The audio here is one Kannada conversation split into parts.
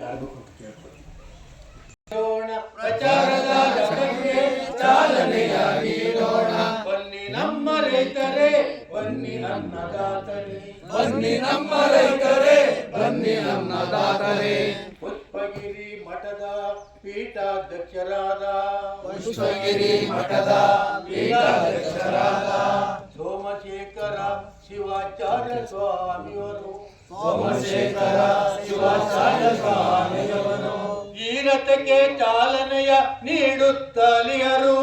ಯಾರಿಗೂ ಕೊಟ್ಟು ಕೇಳ್ಕೊಳ್ಳಿ. ಪ್ರಚಾರದ ರಥಕ್ಕೆ ಚಾಲನೆಯಾಗಿರೋಣ. ಬನ್ನಿ ನಮ್ಮ ರೈತರೇ, ಬನ್ನಿ ಅನ್ನದಾತರೇ, ಬನ್ನಿ ನಮ್ಮ ರೈತರೇ, ಬನ್ನಿ ಅನ್ನದಾತರೇ. ಪುಷ್ಪಗಿರಿ ಮಠದ ಪೀಠಾಧ್ಯಕ್ಷರಾದ ಪುಷ್ಪಗಿರಿ ಮಠದ ಪೀಠಾಧ್ಯಕ್ಷರಾದ ಸೋಮಶೇಖರ ಶಿವಾಚಾರ್ಯ ಸ್ವಾಮಿಯವರು, ಸೋಮಶೇಖರ ಶಿವಾಚಾರ್ಯ ಸ್ವಾಮಿಯವರು ಈ ರಥಕ್ಕೆ ಚಾಲನೆಯ ನೀಡುತ್ತಲಿಯರು,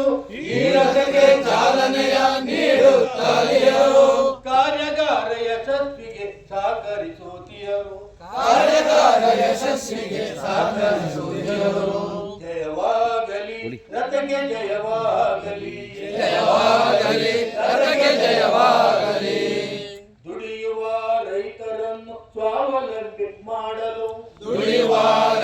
ಈ ರಥಕ್ಕೆ ಚಾಲನೆಯ ನೀಡುತ್ತಲಿಯರು. ಕಾರ್ಯಾಗಾರ ಯಶಸ್ವಿಗೆ ಸಹಕರಿಸುತ್ತಿಯರು, ಕಾರ್ಯಗಾರ ಯಶಸ್ವಿಗೆ ಸಹಕರಿಸುತ್ತಿಯರು. ಜಯವಾಗಲಿ ರಥಕ್ಕೆ ಜಯವಾಗಲಿ, ಜಯವಾಗಲಿ ರಥಕ್ಕೆ ಜಯವಾಗಲಿ. ದುಡಿಯುವ ರೈತರನ್ನು ಸ್ವಾವಲಂಬಿ ಮಾಡಲು, ದುಡಿಯುವ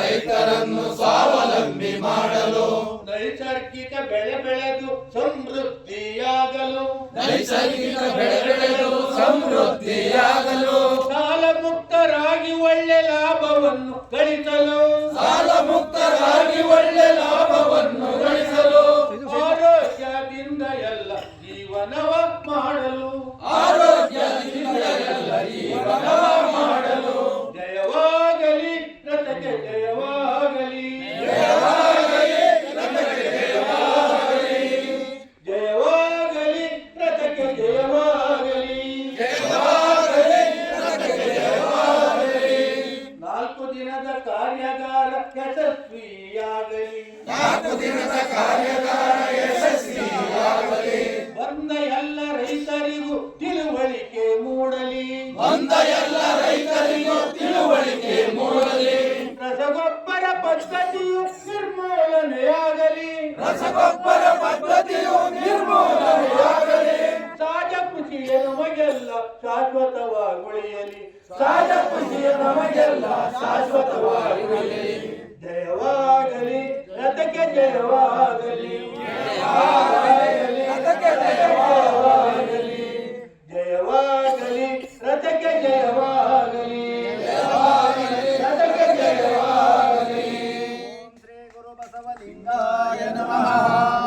ರೈತರನ್ನು ಸ್ವಾವಲಂಬಿ ಮಾಡಲು, ನೈಸರ್ಗಿಕ ಬೆಳೆ ಬೆಳೆದು ಸಮೃದ್ಧಿಯಾಗಲು, ನೈಸರ್ಗಿಕ ಬೆಳೆ ಬೆಳೆದು ಸಮೃದ್ಧಿಯಾಗಲು, ಸಾಲ ಮುಕ್ತರಾಗಿ ಒಳ್ಳೆ ಲಾಭವನ್ನು ಗಳಿಸಲು, ಸಾಲ ಮುಕ್ತರಾಗಿ ಒಳ್ಳೆ ಲಾಭವನ್ನು ಗಳಿಸಲು, ಆರೋಗ್ಯದಿಂದ ಎಲ್ಲ ಜೀವನವ ಮಾಡಲು, ಆರೋಗ್ಯದಿಂದ ಎಲ್ಲ ಜೀವನವ ಮಾಡಲು. ಜಯವಾಗಲಿ ರಥಕ್ಕೆ ಜಯವಾಗಲಿ, ಜಯವಾಗಲಿ ರಥಕ್ಕೆ ಜಯವಾಗಲಿ, ಜಯವಾಗಲಿ ರಥಕ್ಕೆ ಜಯವಾಗಲಿ. ಜಯವಾಗಲಿ ರಥಕ್ಕೆ ಜಯವಾಗಲಿ. 4 ದಿನದ ಕಾರ್ಯಾಗಾರ ಯಶಸ್ವಿಯಾಗಲಿ, 4 ದಿನದ ಕಾರ್ಯಾಗಾರ ಯಶಸ್ವಿಯಾಗಲಿ. ಬಂದ ಎಲ್ಲ ರೈತರಿಗೂ ತಿಳುವಳಿಕೆ ಮೂಡಲಿ, ಬಂದ ಎಲ್ಲ ರೈತರಿಗೂ ತಿಳುವಳಿಕೆ ಮೂಡಲಿ. ರಸಗೊಬ್ಬರ ಪದ್ಧತಿಯು ನಿರ್ಮೂಲನೆಯಾಗಲಿ, ರಸಗೊಬ್ಬರ ಪದ್ಧತಿಯು ನಿರ್ಮೂಲನೆಯಾಗಲಿ. ಸಹಜ ಕೃಷಿಯೇ ನಮಗೆಲ್ಲ ಶಾಶ್ವತವಾಗುಳಿಯಲಿ, ಸಹಜ ಕೃಷಿಯ ನಮಗೆಲ್ಲ ಶಾಶ್ವತವಾಗಿ ಜಯವಾಗಲಿ ರಥಕ್ಕೆ ಜಯವಾಗಲಿ. ಜಯವಾಗಲಿ